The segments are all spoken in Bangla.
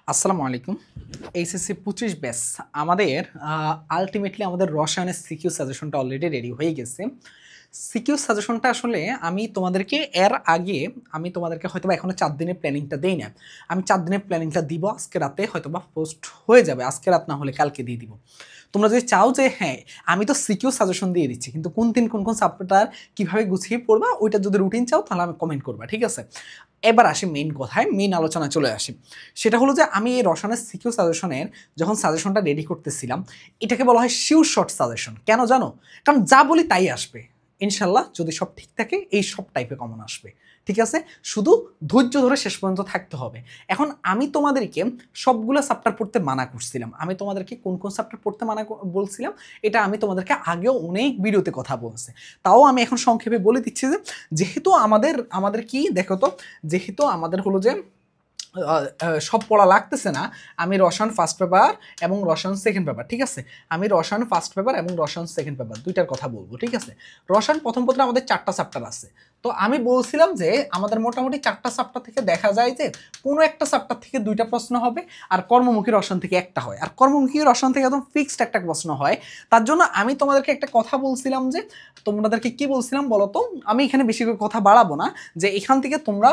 আসসালামু আলাইকুম। এইচএসসি 25 ব্যাচ আমাদের আল্টিমেটলি আমাদের রসায়নের সিকিউ সাজেশনটা অলরেডি রেডি হয়ে গেছে। সিকিউ সাজেশনটা আসলে আমি তোমাদেরকে এর আগে আমি তোমাদেরকে হয়তোবা এখনো 4 দিনের প্ল্যানিংটা দেই না। আমি 4 দিনের প্ল্যানিংটা দিব আজকে রাতে হয়তোবা পোস্ট হয়ে যাবে। আজকে রাত না হলে কালকে দিয়ে দিব। তোমরা যদি চাও যে হ্যাঁ, আমি তো সিকিউ সাজেশন দিয়ে দিচ্ছি কিন্তু কোন দিন কোন চ্যাপ্টার কিভাবে গুছিয়ে পড়বা ওইটা যদি রুটিন চাও তাহলে আমি কমেন্ট করবা, ঠিক আছে? এবার আসি মেইন কথায়, মেইন আলোচনায় চলে আসি। সেটা হলো যে আমি এই রসায়নের সিকিউ সাজেশনের যখন সাজেশনটা রেডি করতেছিলাম, এটাকে বলা হয় শিওর শর্ট সাজেশন। কেন জানো? কারণ যা বলি তাই আসবে ইনশাল্লাহ। যদি সব ঠিক থাকে এই সব টাইপে কমন আসবে, ঠিক আছে? শুধু ধৈর্য ধরে শেষ পর্যন্ত থাকতে হবে। এখন আমি তোমাদেরকে সবগুলো চ্যাপ্টার পড়তে মানা করছিলাম। আমি তোমাদেরকে কোন কোন চ্যাপ্টার পড়তে বলছিলাম এটা আমি তোমাদেরকে আগেও অনেক ভিডিওতে কথা বলছি। তাও আমি এখন সংক্ষেপে বলে দিচ্ছি যে যেহেতু আমাদের কি দেখো তো, যেহেতু আমাদের হলো যে সব পড়া লাগতেছে না, আমি রসায়ন ফার্স্ট পেপার এবং রসায়ন সেকেন্ড পেপার, ঠিক আছে? আমি রসায়ন ফার্স্ট পেপার এবং রসায়ন সেকেন্ড পেপার দুইটার কথা বলবো, ঠিক আছে? রসায়ন প্রথম পত্রে আমাদের 4টা চ্যাপ্টার আছে। তো আমি বলছিলাম যে আমাদের মোটামুটি 4টা চ্যাপ্টার থেকে দেখা যায় যে কোনো একটা চ্যাপ্টার থেকে 2টা প্রশ্ন হবে, আর কর্মমুখী রসায়ন থেকে একটা হয়, আর কর্মমুখী রসায়ন থেকে একদম ফিক্সড একটা প্রশ্ন হয়। তার জন্য আমি তোমাদেরকে একটা কথা বলছিলাম যে তোমাদেরকে কি বলছিলাম বলো তো, আমি এখানে বেশি করে কথা বাড়াবো না, যে এখান থেকে তোমরা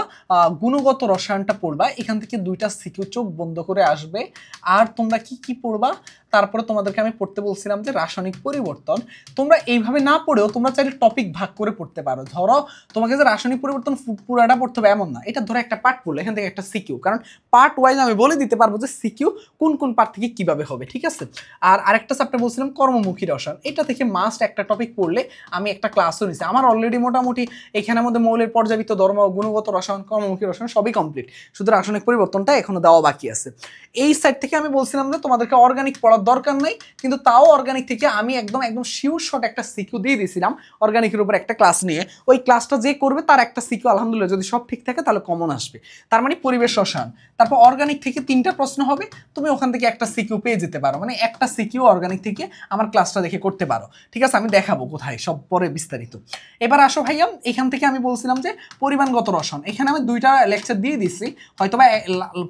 গুণগত রসায়নটা পড়বা, এখান থেকে 2টা সিকিউ চোখ বন্ধ করে আসবে। আর তোমরা কি কি পড়বা, তারপরে তোমাদেরকে আমি পড়তে বলছিলাম যে রাসায়নিক পরিবর্তন। তোমরা এইভাবে না পড়েও তোমরা চাইলে টপিক ভাগ করে পড়তে পারো। ধরো তোমাকে যে রাসায়নিক পরিবর্তন পুরাটা পড়তে হবে এমন না, এটা ধরো একটা পার্ট পড়লো, এখান থেকে একটা সিকিউ, কারণ পার্ট ওয়াইজ আমি বলে দিতে পারবো যে সিকিউ কোন কোন পার্ট থেকে কিভাবে হবে, ঠিক আছে? আর আরেকটা চ্যাপ্টার বলছিলাম কর্মমুখী রসায়ন, এটা থেকে মাস্ট একটা টপিক পড়লে আমি একটা ক্লাসও নিছি। আমার অলরেডি মোটামুটি এখানের মধ্যে মৌলের পর্যাবৃত্ত ধর্ম, গুণগত রসায়ন, কর্মমুখী রসায়ন সবই কমপ্লিট, শুধু রাসায়নিক পরিবর্তনটা এখনো দেওয়া বাকি আছে। এই সাইড থেকে আমি বলছিলাম যে তোমাদেরকে অর্গানিক পড়ার দরকার নাই, কিন্তু তাও অর্গানিক থেকে আমি একদম শিওর শট একটা সিকিউ দিয়ে দিয়েছিলাম অর্গানিকের উপর একটা ক্লাস নিয়ে। ওই ক্লাসটা যে করবে তার একটা সিকিউ আলহামদুলিল্লাহ যদি সব ঠিক থাকে তাহলে কমন আসবে। তার মানে পরিবেশ রসায়ন, তারপর অর্গানিক থেকে 3টা প্রশ্ন হবে, তুমি ওখান থেকে একটা সিকিউ পেয়ে যেতে পারো, মানে একটা সিকিউ অর্গানিক থেকে আমার ক্লাসটা দেখে করতে পারো, ঠিক আছে? আমি দেখাবো কোথায় সব পরে বিস্তারিত। এবার আসো ভাইয়া, এখান থেকে আমি বলছিলাম যে পরিমাণগত রসায়ন, এখানে আমি 2টা লেকচার দিয়ে দিচ্ছি। হয়তোবা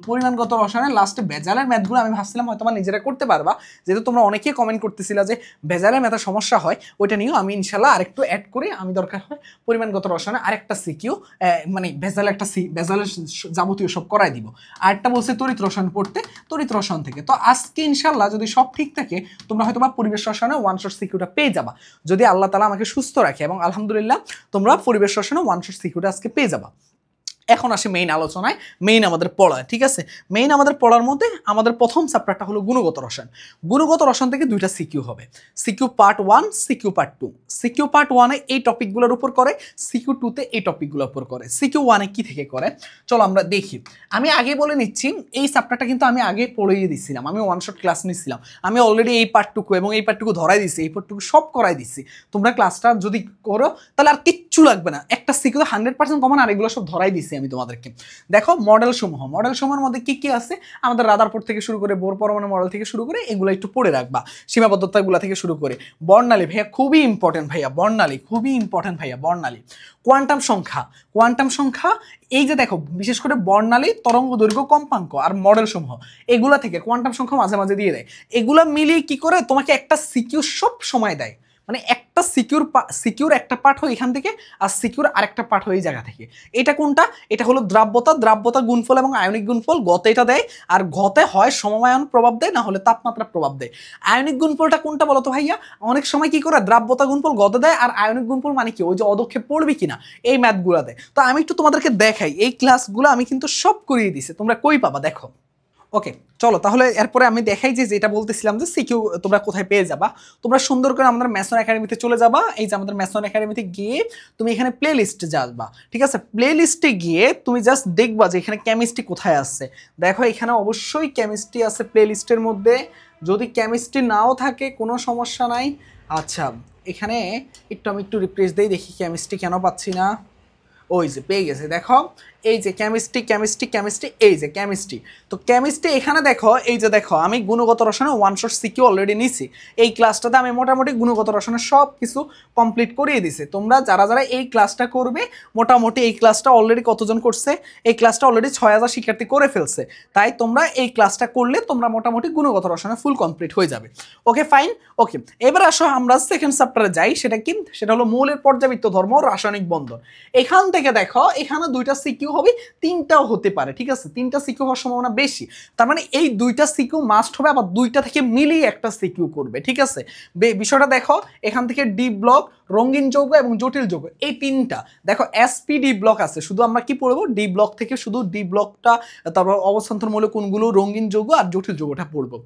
পরিমাণগত রসায়নের লাস্টে বেজালের ম্যাথগুলো আমি ভাবছিলাম হয়তোবা নিজেরা করতে পারবা, যেহেতু তোমরা অনেকেই কমেন্ট করতেছিলা যে বেজালের ম্যাথের সমস্যা হয়, ওইটা নিয়েও আমি ইনশাল্লাহ আরেকটু অ্যাড করে আমি দরকার হয় পরিমাণগত রসায়নে আরেকটা সিকিউ, মানে বেজালের যাবতীয় সব করাই দিব। আরেকটা বলছে তড়িৎ রসায়ন পড়তে, তড়িৎ রসায়ন থেকে। তো আজকে ইনশাল্লাহ যদি সব ঠিক থাকে তোমরা হয়তোবা পরিবেশ রসায়নে ওয়ান শট সিকিউটা পেয়ে যাবা, যদি আল্লাহ তাআলা আমাকে সুস্থ রাখে, এবং আলহামদুলিল্লাহ তোমরা পরিবেশ রসায়নে ওয়ান শট সিকিউটা আজকে পেয়ে যাবা। এখন আসে মেইন আলোচনায়, মেইন আমাদের পড়ায়, ঠিক আছে? মেইন আমাদের পড়ার মধ্যে আমাদের প্রথম চ্যাপ্টারটা হলো গুণগত রসায়ন। গুণগত রসায়ন থেকে 2টা সিকিউ হবে, CQ part 1, CQ part 2। CQ part 1-এ এই টপিকগুলোর উপর করে, সিকিউ 2-তে এই টপিকগুলোর উপর করে। সিকিউ 1-এ কি থেকে করে চলো আমরা দেখি। আমি আগে বলে নিচ্ছি, এই চ্যাপ্টারটা কিন্তু আমি আগে পড়িয়ে দিছিলাম, আমি ওয়ান শট ক্লাস নিছিলাম। আমি অলরেডি এই পার্টটুকু এবং এই পার্টটুকু ধরাই দিছি, এই পার্টটুকু সব করাই দিছি। তোমরা ক্লাসটা যদি করো তাহলে আর কিচ্ছু লাগবে না, একটা সিকিউ 100% কমন, আর এগুলো সব ধরাই দিছি আমি তোমাদেরকে। দেখো মডেল সমূহের মধ্যে কি কি আছে, আমাদের রাদারফোর্ড থেকে শুরু করে বোর পরমাণু মডেল থেকে শুরু করে এগুলো একটু পড়ে রাখবা, সীমাবদ্ধতাগুলো থেকে শুরু করে। বর্ণালী ভাইয়া খুবই ইম্পর্টেন্ট ভাইয়া, বর্ণালী খুবই ইম্পর্টেন্ট ভাইয়া, বর্ণালী। কোয়ান্টাম সংখ্যা, এই যে দেখো বিশেষ করে বর্ণালী, তরঙ্গ দৈর্ঘ্য, কম্পাঙ্ক আর মডেল সমূহ, এগুলা থেকে কোয়ান্টাম সংখ্যা মাঝে মাঝে দিয়ে দেয়। এগুলা মিলিয়ে কি করে তোমাকে একটা সিকিউর সব সময় দেয়, মানে একটা সিকিউর একটা পার্ট হয় এখান থেকে, আর সিকিউর আরেকটা পার্ট হয় এই জায়গা থেকে। এটা কোনটা? এটা হলো দ্রাব্যতা গুণফল এবং আয়নিক গুণফল, গতে এটা দেয়। আর ঘতে হয় সমবায়ন প্রভাব দেয়, না হলে তাপমাত্রা প্রভাব দেয়। আয়নিক গুণফলটা কোনটা বলো তো ভাইয়া? অনেক সময় কি করে দ্রাব্যতা গুণফল গতে দেয়, আর আয়নিক গুণফল মানে কি ওই যে অদক্ষেপ পড়বি কিনা এই ম্যাথগুলো দেয়। তো আমি একটু তোমাদেরকে দেখাই, এই ক্লাসগুলো আমি কিন্তু সব করিয়ে দিছি, তোমরা কই পাবা দেখো। ওকে চলো তাহলে এরপরে আমি দেখাই যে যেটা বলতেছিলাম যে সিকিউ তোমরা কোথায় পেয়ে যাবা। তোমরা সুন্দর করে আমাদের ম্যাসন একাডেমিতে চলে যাবা। এই যে আমাদের ম্যাসন একাডেমিতে গিয়ে তুমি এখানে প্লে লিস্টে যাবা, ঠিক আছে? প্লে লিস্টে গিয়ে তুমি জাস্ট দেখবা যে এখানে কেমিস্ট্রি কোথায় আছে। দেখো এখানে অবশ্যই কেমিস্ট্রি আছে প্লে লিস্টের মধ্যে। যদি কেমিস্ট্রি নাও থাকে কোনো সমস্যা নাই। আচ্ছা এখানে আমি একটু রিপ্লেস দিই, দেখি কেমিস্ট্রি কেন পাচ্ছি না। ওই যে পেয়ে গেছে, দেখো এই যে কেমিস্ট্রি কেমিস্ট্রি কেমিস্ট্রি, এই যে কেমিস্ট্রি। তো কেমিস্ট্রি এখানে দেখো, এই যে দেখো আমি গুণগত রসায়নে ওয়ান শট সিকিউ অলরেডি নিছি। এই ক্লাসটাতে আমি মোটামুটি গুণগত রসায়নের সব কিছু কমপ্লিট করিয়ে দিছি। তোমরা যারা যারা এই ক্লাসটা করবে, মোটামুটি এই ক্লাসটা অলরেডি কতজন করছে, এই ক্লাসটা অলরেডি 6000 শিক্ষার্থী করে ফেলছে। তাই তোমরা এই ক্লাসটা করলে তোমরা মোটামুটি গুণগত রসায়নে ফুল কমপ্লিট হয়ে যাবে। Okay fine. ওকে, এবার আসো আমরা সেকেন্ড চ্যাপ্টারে যাই। সেটা কি? সেটা হলো মৌলের পর্যাবৃত্ত ধর্ম, রাসায়নিক বন্ধন। এখান থেকে দেখো, এখানে দুইটা সিকিউ হবে, তিনটাও হতে পারে, ঠিক আছে? তিনটা সিকিউ হওয়ার সম্ভাবনা বেশি। তার মানে এই দুইটা সিকিউ মাস্ট হবে, আবার দুইটা থেকে মিলিয়ে একটা সিকিউ করবে, ঠিক আছে? বিষয়টা দেখো, এখান থেকে ডি ব্লক, রঙিন যৌগ এবং জটিল যৌগ, এই তিনটা দেখো এসপিডি ব্লক আছে। শুধু আমরা কি পড়বো? ডি ব্লক থেকে শুধু ডি ব্লকটা, তারপর অবস্থান্তর মূলক কোনগুলো, রঙিন যৌগ আর জটিল যৌগটা পড়বো।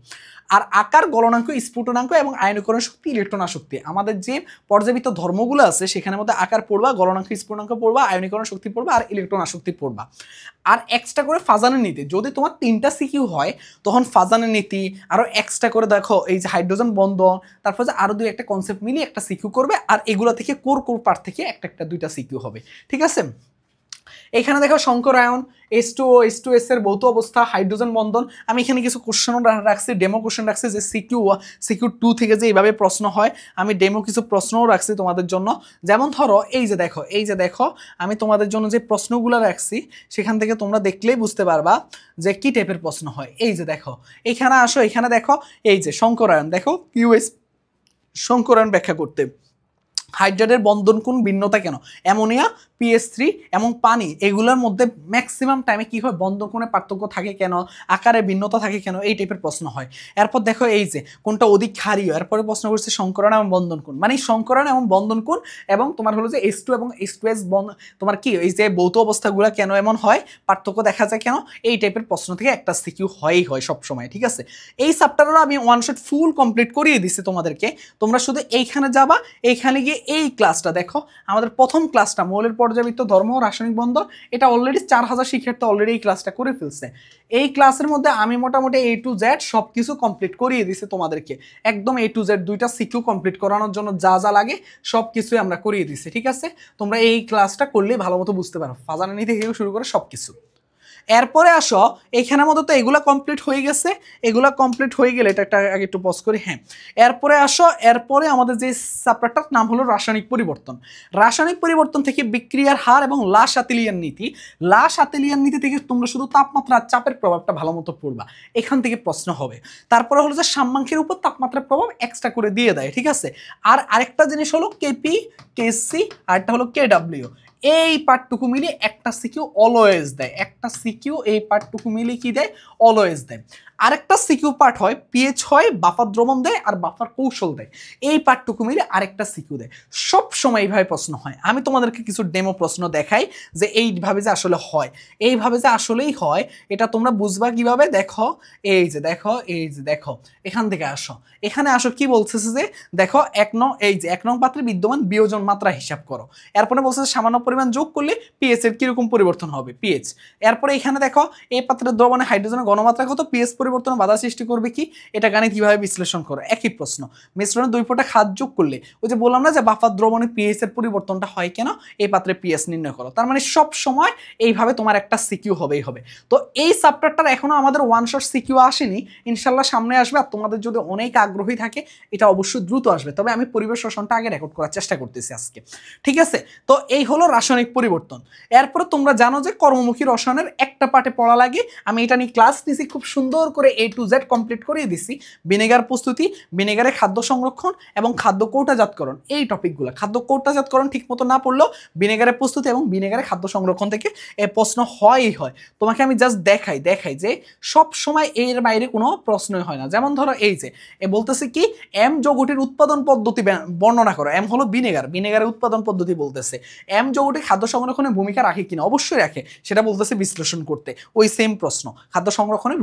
আর আকার, গলনাঙ্ক, স্ফুটনাঙ্ক এবং আয়নীকরণ শক্তি, ইলেকট্রন আসক্তি, আমাদের যে পর্যাবৃত্ত ধর্মগুলো আছে সেখানের মধ্যে আকার পড়বা, গলনাঙ্ক, স্ফুটনাঙ্ক পড়বা, আয়নীকরণ শক্তি পড়বা আর ইলেকট্রন আসক্তি পড়বা। আর এক্সট্রা করে ফাজানের নীতি, যদি তোমার তিনটা সিকিউ হয় তখন ফাজানের নীতি আরও এক্সট্রা করে দেখো, এই যে হাইড্রোজেন বন্ধন, তারপর যে আরও দুই একটা কনসেপ্ট মিলিয়ে একটা সিকিউ করবে। আর এগুলো থেকে কোর পার্ট থেকে একটা একটা দুইটা সিকিউ হবে, ঠিক আছে? এখানে দেখো সংকরায়ন, H2O H2S এর ভৌত অবস্থা, হাইড্রোজেন বন্ধন। আমি এখানে কিছু কোশ্চেনও রাখছি, ডেমো কোশ্চেন রাখছি, যে সিকিউ 2 থেকে যে এইভাবে প্রশ্ন হয়, আমি ডেমো কিছু প্রশ্নও রাখছি তোমাদের জন্য। যেমন ধরো এই যে দেখো আমি তোমাদের জন্য যে প্রশ্নগুলো রাখছি সেখান থেকে তোমরা দেখলেই বুঝতে পারবা যে কি টাইপের প্রশ্ন হয়। এই যে দেখো, এখানে আসো, এখানে দেখো এই যে সংকরায়ন, দেখো কিউএস সংকরায়ন ব্যাখ্যা করতে। হাইড্রেটের বন্ধন কোণ, ভিন্নতা কেন? অ্যামোনিয়া, PH3 এবং পানি, এগুলোর মধ্যে ম্যাক্সিমাম টাইমে কি হয়, বন্ধন কোণে পার্থক্য থাকে কেন, আকারে ভিন্নতা থাকে কেন, এই টাইপের প্রশ্ন হয়। এরপর দেখো এই যে কোনটা অধিক ক্ষারীয়, এরপরে প্রশ্ন করছে সংকরণ এবং বন্ধন কোণ, মানে সংকরণ এবং বন্ধন কোণ এবং তোমার হলো যে H2 এবং H2S তোমার কি এই যে ভৌত অবস্থাগুলো কেন এমন হয়, পার্থক্য দেখা যায় কেন, এই টাইপের প্রশ্ন থেকে একটা সিকিউ হয়ই হয় সব সময়, ঠিক আছে? এই চ্যাপ্টারও আমি ওয়ান শট ফুল কমপ্লিট করিয়ে দিছি তোমাদেরকে। তোমরা শুধু এইখানে যাবা, এইখানে গিয়ে এই ক্লাসটা দেখো, আমাদের প্রথম ক্লাসটা মৌলের পর্যাবৃত্ত ধর্ম, রাসায়নিক বন্ধন, এটা অলরেডি 4000 শিক্ষার্থী অলরেডি এই ক্লাসটা করে ফেলছে। এই ক্লাসের মধ্যে আমি মোটামুটি A to Z সব কিছু কমপ্লিট করিয়ে দিছি তোমাদেরকে, একদম A to Z দুইটা সিকিউ কমপ্লিট করানোর জন্য যা যা লাগে সব কিছুই আমরা করিয়ে দিছি, ঠিক আছে? তোমরা এই ক্লাসটা করলেই ভালো মতো বুঝতে পারো, ফাজানের নীতি থেকে শুরু করে সব কিছু। এরপরে আসো, এইখানের মধ্যে তো এগুলা কমপ্লিট হয়ে গেছে। এগুলা কমপ্লিট হয়ে গেলে এটা একটা আগে একটু পজ করি, হ্যাঁ। এরপরে আসো, এরপরে আমাদের যে চ্যাপ্টারটার নাম হলো রাসায়নিক পরিবর্তন। রাসায়নিক পরিবর্তন থেকে বিক্রিয়ার হার এবং লা শাতিলিয়ান নীতি। লা শাতিলিয়ান নীতি থেকে তোমরা শুধু তাপমাত্রা আর চাপের প্রভাবটা ভালো মতো পড়বা, এখান থেকে প্রশ্ন হবে। তারপরে হলো যে সাম্যাঙ্কের উপর তাপমাত্রার প্রভাব এক্সট্রা করে দিয়ে দেয়, ঠিক আছে? আর আরেকটা জিনিস হলো কেপি, কেসি, আর একটা হলো কেডব্লিউ। এই পার্টটুকু মিলিয়ে একটা সিকিউ অলওয়েজ দেয়, একটা সিকিউ এই পার্টটুকু মিলিয়ে কি দেয়, অলওয়েজ দেয়। আরেকটা সিকিউ পার্ট হয় পিএইচ হয়, বাফার দ্রবণ দেয় আর বাফার কৌশল দেয়, এই পার্টটুকু মিলে আরেকটা সিকিউ দেয়। সব সময় এইভাবে প্রশ্ন হয়। আমি তোমাদেরকে কিছু ডেমো প্রশ্ন দেখাই যে এইভাবে যে আসলে হয়, এইভাবে যে আসলেই হয়, এটা তোমরা বুঝবা কিভাবে? দেখো এই যে দেখো, এই যে দেখো, এখান থেকে আসো, এখানে আসো, কি বলতেছে যে দেখো এই যে 1 নং পাত্রে বিদ্যমান বিয়োজন মাত্রা হিসাব করো। এরপরে বলছে সামান্য পরিমাণ যোগ করলে পিএইচ এর কিরকম পরিবর্তন হবে, পিএইচ। এরপরে এখানে দেখো এই পাত্রের দ্রবণে হাইড্রোজেনের ঘনমাত্রা কত, পিএইচ পরিবর্তনে বাধা সৃষ্টি করবে কি, এটা গাণিত কিভাবে বিশ্লেষণ করো। একই প্রশ্ন, মিশ্রণে 2 ফোঁটা খাদ যোগ করলে, ওই যে বললাম না যে বাফার দ্রবণে পিএইচ এর পরিবর্তনটা হয় কেন, এই পাত্রে পিএইচ নির্ণয় করো। তার মানে সব সময় এইভাবে তোমার একটা সিকিউ হবেই হবে। তো এই চ্যাপ্টারটার এখনো আমাদের ওয়ান শট সিকিউ আসেনি, ইনশাল্লাহ সামনে আসবে। আর তোমাদের যদি অনেক আগ্রহী থাকে এটা অবশ্যই দ্রুত আসবে, তবে আমি পরিবেশ রসায়নটা আগে রেকর্ড করার চেষ্টা করতেছি আজকে, ঠিক আছে? তো এই হলো রাসায়নিক পরিবর্তন। এরপরে তোমরা জানো যে কর্মমুখী রসায়নের একটা পার্টে পড়া লাগে, আমি এটা নিয়ে ক্লাস নিছি, খুব সুন্দর করে A to Z কমপ্লিট করিয়ে দিছি। ভিনেগার প্রস্তুতি, ভিনেগারে খাদ্য সংরক্ষণ এবং খাদ্য কৌটাজাতকরণ, এই টপিকগুলো। খাদ্য কৌটাজাতকরণ ঠিক মতো না পড়লেও ভিনেগারের প্রস্তুতি এবং ভিনেগারে খাদ্য সংরক্ষণ থেকে এ প্রশ্ন হয়ই হয়। তোমাকে আমি জাস্ট দেখাই যে সব সময় এর বাইরে কোনো প্রশ্নই হয় না। যেমন ধরো এই যে বলতেছে কি, এম যৌগটির উৎপাদন পদ্ধতি বর্ণনা করো। এম হলো ভিনেগারের উৎপাদন পদ্ধতি বলতেছে। এম যৌগটি খাদ্য সংরক্ষণে ভূমিকা রাখে কিনা, অবশ্যই রাখে, সেটা বলতেছে বিশ্লেষণ করতে। ওই সেম প্রশ্ন, খাদ্য সংরক্ষণে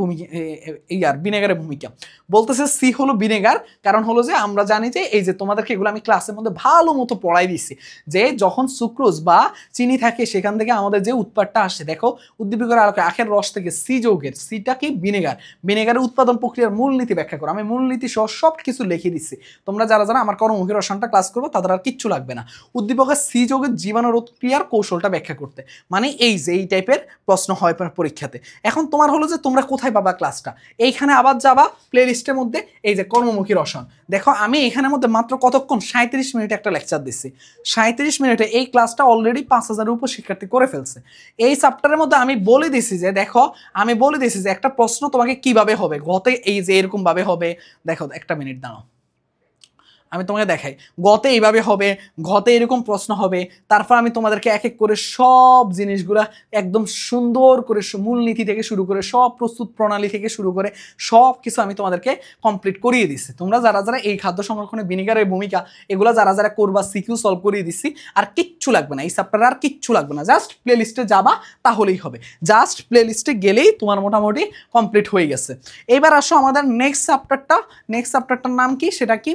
ইয়ার ভিনেগারের ভূমিকা। বলতেছে সি হলো ভিনেগার, কারণ হলো যে আমরা জানি যে এই যে তোমাদেরকে এগুলো আমি ক্লাসের মধ্যে ভালো মতো পড়াই দিচ্ছি যে যখন সুক্রোজ বা চিনি থাকে সেখান থেকে আমাদের যে উৎপাদটা আসে, দেখো উদ্দীপকের আলোকে আখের রস থেকে সি যৌগের, সিটা কি ভিনেগার, ভিনেগারের উৎপাদন প্রক্রিয়ার মূলনীতি ব্যাখ্যা করো। আমি মূলনীতি সহ সব কিছু লিখে দিচ্ছি, তোমরা যারা যারা আমার কর্মমুখী রসায়নটা ক্লাস করবো তাদের আর কিচ্ছু লাগবে না। উদ্দীপকের সি যৌগের জীবাণুরোধ ক্রিয়ার কৌশলটা ব্যাখ্যা করতে, মানে এই যে এই টাইপের প্রশ্ন হয় পরীক্ষাতে। এখন তোমার হলো যে তোমরা কোথায় পাবা ক্লাসটা, এইখানে আবার যাবা প্লে লিস্টের মধ্যে, এই যে কর্মমুখী রসায়ন। দেখো আমি এখানের মধ্যে মাত্র কতক্ষণ 37 মিনিটে একটা লেকচার দিচ্ছি, 37 মিনিটে এই ক্লাসটা অলরেডি 5000-এর উপর শিক্ষার্থী করে ফেলছে। এই চ্যাপ্টারের মধ্যে আমি বলে দিছি যে দেখো, আমি বলে দিছি যে একটা প্রশ্ন তোমাকে কিভাবে হবে, গতে এই যে এরকম ভাবে হবে। দেখো একটা মিনিট দাঁড়াও, আমি তোমাকে দেখাই, গতে এইভাবে হবে, ঘতে এরকম প্রশ্ন হবে, তারপর আমি তোমাদেরকে এক এক করে সব জিনিসগুলা একদম সুন্দর করে মূলনীতি থেকে শুরু করে সব প্রস্তুত প্রণালী থেকে শুরু করে সব কিছু আমি তোমাদেরকে কমপ্লিট করিয়ে দিচ্ছি। তোমরা যারা যারা এই খাদ্য সংরক্ষণে ভিনেগারের ভূমিকা এগুলো যারা যারা করবা সিকিউ সলভ করিয়ে দিচ্ছি, আর কিচ্ছু লাগবে না এই চ্যাপ্টারে, আর কিচ্ছু লাগবে না, জাস্ট প্লে লিস্টে যাবা তাহলেই হবে, জাস্ট প্লে লিস্টে গেলেই তোমার মোটামুটি কমপ্লিট হয়ে গেছে। এবার আসো আমাদের নেক্সট চ্যাপ্টারটার নাম কি, সেটা কি,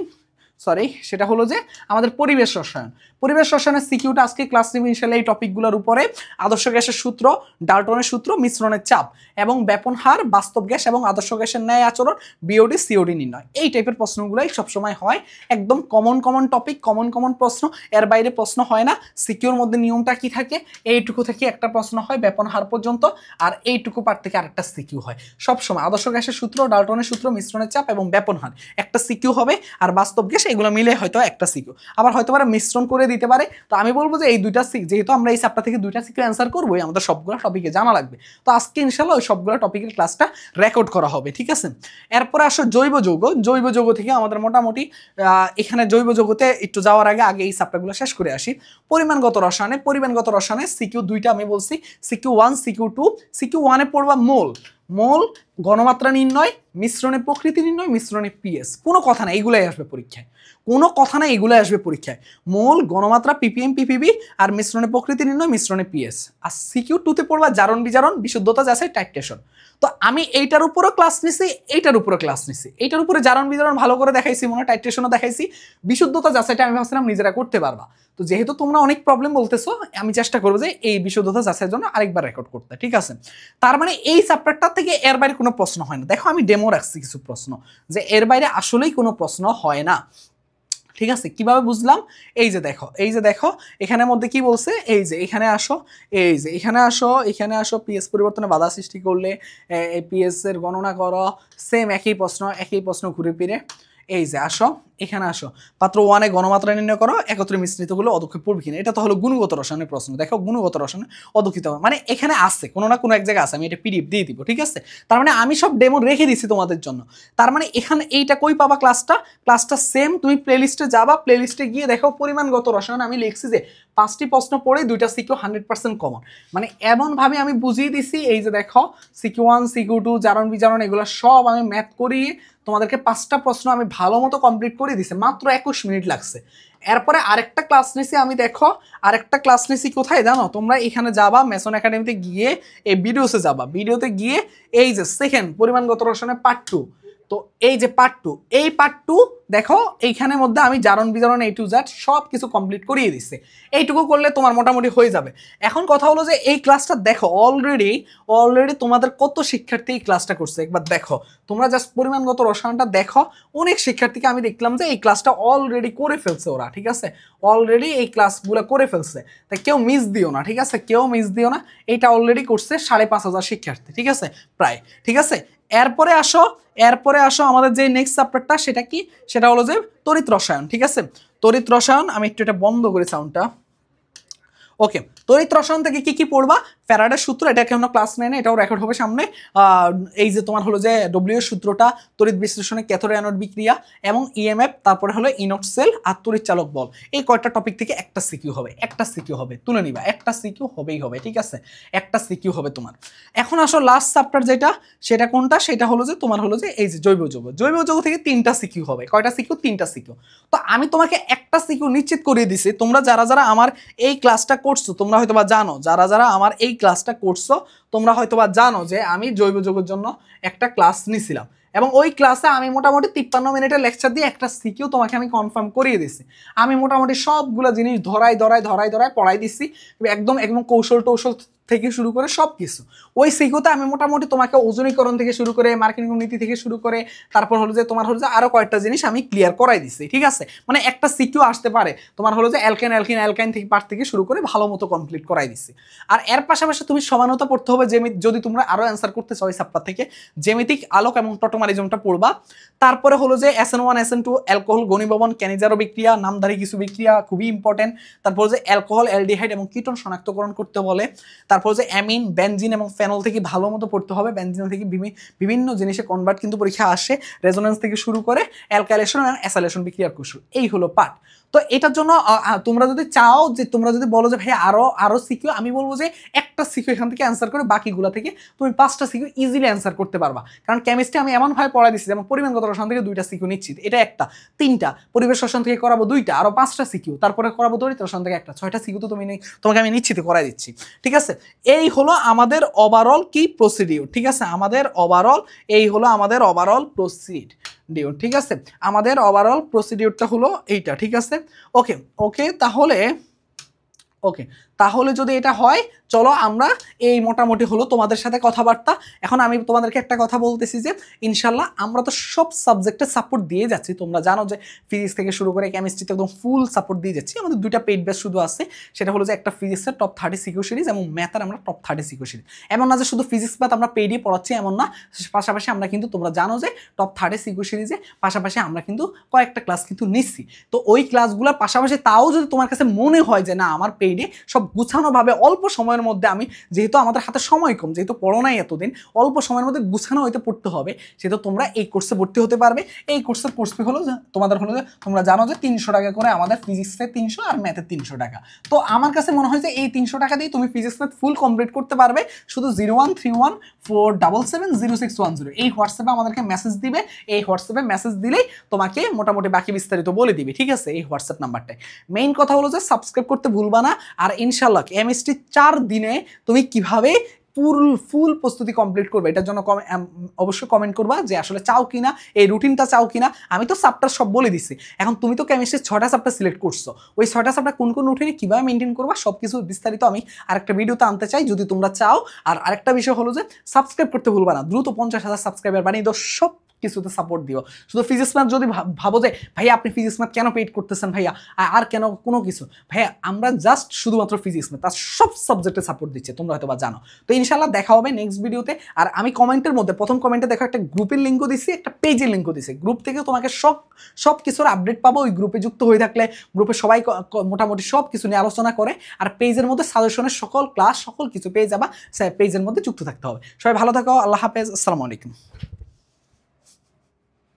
সরি সেটা হলো যে আমাদের পরিবেশ রসায়ন। পরিবেশ রসায়নের সিকিউটা আজকে ক্লাস নিব ইনশাআল্লাহ এই টপিকগুলোর উপরে। আদর্শ গ্যাসের সূত্র, ডাল্টনের সূত্র, মিশ্রণের চাপ এবং ব্যাপন হার, বাস্তব গ্যাস এবং আদর্শ গ্যাসের ন্যায় আচরণ, বিওডি সিওডি নির্ণয়, এই টাইপের প্রশ্নগুলোই সবসময় হয়। একদম কমন টপিক, কমন প্রশ্ন, এর বাইরে প্রশ্ন হয় না। সিকিউর মধ্যে নিয়মটা কি থাকে, এইটুকু থেকে একটা প্রশ্ন হয় ব্যাপন হার পর্যন্ত, আর এইটুকু পার থেকে আরেকটা সিকিউ হয় সবসময়। আদর্শ গ্যাসের সূত্র, ডাল্টনের সূত্র, মিশ্রণের চাপ এবং ব্যাপন হার একটা সিকিউ হবে, আর বাস্তব গ্যাস এগুলো মিলে হয়তো একটা সিকিউ, আবার হয়তো মিশ্রণ করে দিতে পারে। তো আমি বলবো যে এই দুইটা যেহেতু আমরা এই চ্যাপ্টার থেকে দুইটা সিকিউ অ্যান্সার করবোই, আমাদের সবগুলো টপিকে জানা লাগবে। তো আজকে ইনশাআল্লাহ ওই সবগুলো টপিকের ক্লাসটা রেকর্ড করা হবে, ঠিক আছে। এরপরে আসো জৈব যৌগ থেকে আমাদের মোটামুটি এখানে জৈব যৌগতে একটু যাওয়ার আগে এই চ্যাপ্টারগুলো শেষ করে আসি। পরিমাণগত রসায়নে সিকিউ দুইটা আমি বলছি, সিকিউ 1 সিকিউ 2। সিকিউ 1-এ পড়বা মোল, ঘনমাত্রা নির্ণয়, মিশ্রণের প্রকৃতি নির্ণয়, মিশ্রণের পিএস। কোনো কথা না, এগুলাই আসবে পরীক্ষায়, মোল, ঘনমাত্রা, পিপিএম, পিপিবি, আর মিশ্রণের প্রকৃতি নির্ণয়, মিশ্রণের পিএস। আর সিকিউ 2-তে পড়বা জারণ বিজারণ, বিশুদ্ধতা যাচাই, টাইট্রেশন। তো আমি এইটার উপরও ক্লাস নিছি, এইটার উপরে জারণ বিজারণ ভালো করে দেখাইছি, মনে হয় টাইট্রেশনও দেখাইছি। বিশুদ্ধতা যাচাইটা আমি ভাবছিলাম নিজেরা করতে পারবা, তো যেহেতু তোমরা অনেক প্রবলেম বলতেছো, আমি চেষ্টা করবো যে এই বিশুদ্ধতা যাচাইয়ের জন্য আরেকবার রেকর্ড করতে, ঠিক আছে। তার মানে এই চ্যাপ্টারটা থেকে এর বাইরে কোনো প্রশ্ন হয় না। দেখো আমি ডেমো রাখছি কিছু প্রশ্ন, যে এর বাইরে আসলেই কোনো প্রশ্ন হয় না, ঠিক আছে। কিভাবে বুঝলাম, এই যে দেখো এখানের মধ্যে কি বলছে, এই যে এখানে আসো, পিএস পরিবর্তনে বাধা সৃষ্টি করলে এই পিএস এর গণনা করো, সেম একই প্রশ্ন ঘুরে ফিরে। এই যে এখানে আসো, পাত্র 1-এ ঘনমাত্রা নির্ণয় করো, একত্রে মিশ্রিত হলে অদক্ষে পড়বে কিনা। এটা তো হলো গুণগত রসায়নের প্রশ্ন। দেখো গুণগত রসায়নে অদক্ষিত মানে এখানে আছে কোনো না কোনো এক জায়গায় আছে, আমি এটা পিডিএফ দিয়ে দিব, ঠিক আছে। তার মানে আমি সব ডেমো রেখে দিছি তোমাদের জন্য। তার মানে এখানে এইটা কই পাবা, ক্লাসটা সেম, তুমি প্লেলিস্টে যাবা, প্লেলিস্টে গিয়ে দেখো পরিমাণগত রসায়ন আমি লিখছি যে 5টি প্রশ্ন পড়ে 2টা সিকিউ 100% কমন, মানে এমনভাবে আমি বুঝিয়ে দিছি। এই যে দেখো সিকিউ 1 সিকিউ 2 জারণ বিজারণ এগুলো সব আমি ম্যাথ করিয়ে তোমাদেরকে 5টা প্রশ্ন আমি ভালো মতো কমপ্লিট করে দিছি, মাত্র 21 মিনিট লাগছে। এরপরে আরেকটা ক্লাস নিছি আমি, দেখো আরেকটা ক্লাস নিছি কোথায় জানো, তোমরা এখানে যাবা মেসন একাডেমিতে গিয়ে এই ভিডিওতে যাবা, ভিডিওতে গিয়ে এই যে সেকেন্ড পরিমাণগত রসায়নের পার্ট 2, তো এই যে পার্ট 2 দেখো এইখানের মধ্যে আমি জারণ বিজারণ A to Z সব কিছু কমপ্লিট করিয়ে দিচ্ছি। এইটুকু করলে তোমার মোটামুটি হয়ে যাবে। এখন কথা হলো যে এই ক্লাসটা দেখো অলরেডি তোমাদের কত শিক্ষার্থী এই ক্লাসটা করছে একবার দেখো, তোমরা জাস্ট পরিমাণগত রসায়নটা দেখো, অনেক শিক্ষার্থীকে আমি দেখলাম যে এই ক্লাসটা অলরেডি করে ফেলছে ওরা, ঠিক আছে, অলরেডি এই ক্লাসগুলো করে ফেলছে। তাই কেউ মিস দিও না, ঠিক আছে, এইটা অলরেডি করছে 5,500 শিক্ষার্থী, ঠিক আছে, প্রায়, ঠিক আছে। এরপরে আসো আমাদের যে নেক্সট চ্যাপ্টারটা, সেটা কি, সেটা হলো যে তড়িৎ রসায়ন, ঠিক আছে। তড়িৎ রসায়ন, আমি একটু এটা বন্ধ করি সাউন্ডটা, ওকে। তড়িৎ রসায়ন থেকে কি পড়বা, ফ্যারাডের সূত্র, এটা কেন ক্লাস 9-এ, এটাও রেকর্ড হবে সামনে। এই যে তোমার হলো যে ডব্লিউ এর সূত্রটা, তড়িৎ বিশ্লেষণে ক্যাথোড অ্যানোড বিক্রিয়া এবং ইএমএফ, তারপরে হলো ইনক্ট সেল আর তড়িৎ চালক বল। এই কয়টা টপিক থেকে একটা সিকিউ হবে, তুলে নিবা, একটা সিকিউ হবেই হবে, ঠিক আছে, একটা সিকিউ হবে তোমার। এখন আসো লাস্ট চ্যাপ্টার যেটা, সেটা কোনটা, সেটা হলো যে তোমার হলো যে এই যে জৈব যৌগ থেকে 3টা সিকিউ হবে। কয়টা সিকিউ, 3টা সিকিউ। তো আমি তোমাকে একটা সিকিউ নিশ্চিত করিয়ে দিছি, তোমরা যারা যারা আমার এই ক্লাসটা করছো তোমরা হয়তো বা জানো, যারা যারা আমার এই ক্লাসটা করছো তোমরা হয়তো বা জানো যে আমি জৈব যৌগের জন্য একটা ক্লাস নিছিলাম, এবং ওই ক্লাসে আমি মোটামুটি 53 মিনিটের লেকচার দিয়ে একটা সিকিউ তোমাকে আমি কনফার্ম করিয়ে দিছি। আমি মোটামুটি সবগুলো জিনিস ধরাই পড়াই দিচ্ছি, একদম একদম কৌশল টৌশল থেকে শুরু করে সব কিছু। ওই সিকিউতে আমি মোটামুটি তোমাকে ওজনীকরণ থেকে শুরু করে মার্কিন নীতি থেকে শুরু করে তারপর হলো যে তোমার হলো যে আরো কয়েকটা জিনিস আমি ক্লিয়ার করাই দিচ্ছি, ঠিক আছে? মানে একটা সিকিউ আসতে পারে তোমার হলো যে অ্যালকাইন থেকে পার্ট থেকে শুরু করে ভালো মতো কমপ্লিট করাই দিচ্ছি। আর এর পাশাপাশি তুমি সমানতা পড়তে হবে, যদি তোমরা আরো অ্যান্সার করতে চাও এই চ্যাপ্টার থেকে, জ্যামিতিক আলোক এবং টটোমারিজমটা পড়বা। তারপরে হলো যে SN1 SN2 অ্যালকোহল ঘনীভবন ক্যানিজারো বিক্রিয়া নামধারী কিছু বিক্রিয়া খুবই ইম্পর্টেন্ট। তারপর যে অ্যালকোহল অ্যালডিহাইড এবং কিটোন শনাক্তকরণ করতে বলে। তারপর যে অ্যামিন বেনজিন এবং ফেনল থেকে ভালো মতো পড়তে হবে, বেনজিন থেকে বিভিন্ন জিনিসে কনভার্ট কিন্তু পরীক্ষা আসে, রেজোনেন্স থেকে শুরু করে অ্যালকাইলেশন এবং অ্যাসাইলেশন বিক্রিয়ার কৌশল, এই হলো পার্ট। তো এটার জন্য তোমরা যদি চাও যে তোমরা যদি বলো যে ভাই আরো সিকিউ, আমি বলবো যে একটা সিকিউ এখান থেকে অ্যান্সার করে বাকিগুলো থেকে তুমি 5টা সিকিউ ইজিলি অ্যান্সার করতে পারবা। কারণ কেমিস্ট্রি আমি এমনভাবে পড়াই দিচ্ছি, যেমন পরিমাণগত রসায়ন থেকে 2টা সিকিউ নিচ্ছি, এটা একটা, 3টা পরিবেশ রসায়ন থেকে করাবো 2টা, আরো 5টা সিকিউ, তারপরে করাবো তড়িৎ রসায়ন থেকে একটা, 6টা সিকিউ তো তোমাকে আমি নিশ্চিত করাই দিচ্ছি, ঠিক আছে? এই হলো আমাদের ওভারঅল কি প্রসিডিউর, ঠিক আছে? এই হলো আমাদের ওভারঅল প্রসিডিউর, ঠিক আছে? আমাদের ওভারঅল প্রসিডিউরটা হলো এইটা, ঠিক আছে? ওকে তাহলে যদি এটা হয়, চলো আমরা এই মোটামুটি হলো তোমাদের সাথে কথাবার্তা। এখন আমি তোমাদেরকে একটা কথা বলতেছি যে ইনশাল্লাহ আমরা তো সব সাবজেক্টে সাপোর্ট দিয়ে যাচ্ছি, তোমরা জানো যে ফিজিক্স থেকে শুরু করে কেমিস্ট্রিতে একদম ফুল সাপোর্ট দিয়ে যাচ্ছি। আমাদের 2টা পেইড ব্যাচ শুধু আছে, সেটা হলো যে একটা ফিজিক্সের টপ 30 সিকিউ সিরিজ এবং ম্যাথের আমরা টপ 30 সিকিউ সিরিজ। এমন না যে শুধু ফিজিক্স ম্যাথ আমরা পেইডই পড়াচ্ছি, এমন না, পাশাপাশি আমরা কিন্তু তোমরা জানো যে টপ 30 সিকিউ সিরিজে পাশাপাশি আমরা কিন্তু কয়েকটা ক্লাস কিন্তু নিচ্ছি। তো ওই ক্লাসগুলোর পাশাপাশি তাও যদি তোমার কাছে মনে হয় যে না আমার পেইডে সব গুছানোভাবে অল্প সময়ের মধ্যে আমি, যেহেতু আমাদের হাতে সময় কম, যেহেতু পড়ো নাই এতদিন, অল্প সময়ের মধ্যে গুছানো হইতে পড়তে হবে, সেহেতু তোমরা এই কোর্সে ভর্তি হতে পারবে। এই কোর্সের কোর্স ফি হলো তোমাদের হলো যে তোমরা জানো যে 300 টাকা করে, আমাদের ফিজিক্সে 300 আর ম্যাথে 300 টাকা। তো আমার কাছে মনে হয় যে এই 300 টাকা দিয়ে তুমি ফিজিক্স ম্যাথ ফুল কমপ্লিট করতে পারবে। শুধু 01314770610 এই হোয়াটসঅ্যাপে আমাদেরকে মেসেজ দিবে, এই হোয়াটসঅ্যাপে মেসেজ দিলেই তোমাকে মোটামুটি বাকি বিস্তারিত বলে দিবে, ঠিক আছে? এই হোয়াটসঅ্যাপ নাম্বারটায়। মেইন কথা হলো যে সাবস্ক্রাইব করতে ভুলবা না। আর ইনশাল্লাহ কেমিস্ট্রি 4 দিনে তুমি কিভাবে ফুল প্রস্তুতি কমপ্লিট করবে, এটার জন্য অবশ্যই কমেন্ট করবা যে আসলে চাও কিনা, এই রুটিনটা চাও কিনা। আমি তো চ্যাপ্টার সব বলে দিচ্ছি, এখন তুমি তো কেমিস্ট্রির 6টা চ্যাপ্টার সিলেক্ট করছো, ওই 6টা চ্যাপ্টার কোন রুটিনে কীভাবে মেনটেন করবা সব কিছু বিস্তারিত আমি আরেকটা ভিডিওতে আনতে চাই যদি তোমরা চাও। আর আরেকটা বিষয় হলো যে সাবস্ক্রাইব করতে ভুলবা না, দ্রুত 50,000 সাবস্ক্রাইবার বানিয়ে দাও, সব কিছুতে সাপোর্ট দিও। শুধু ফিজিক্স ম্যাথ যদি ভাবো যে ভাইয়া আপনি ফিজিক্স ম্যাথ কেন পেইড করতেছেন ভাইয়া, আর কেন কোনো কিছু, ভাইয়া আমরা জাস্ট শুধুমাত্র ফিজিক্স ম্যাথ, তার সব সাবজেক্টে সাপোর্ট দিচ্ছে, তোমরা হয়তো বা জানো। তো ইনশাল্লাহ দেখা হবে নেক্সট ভিডিওতে। আর আমি কমেন্টের মধ্যে প্রথম কমেন্টে দেখো একটা গ্রুপের লিঙ্কও দিচ্ছি, একটা পেজের লিঙ্কও দিচ্ছি। গ্রুপ থেকে তোমাকে সব কিছুর আপডেট পাবো। ওই গ্রুপে যুক্ত হয়ে থাকলে গ্রুপে সবাই মোটামুটি সব কিছু নিয়ে আলোচনা করে, আর পেজের মধ্যে সাজেশনের সকল ক্লাস সকল কিছু পেয়ে যাবা, পেজের মধ্যে যুক্ত থাকতে হবে। সবাই ভালো থাকো, আল্লাহ হাফেজ, আসসালামু আলাইকুম।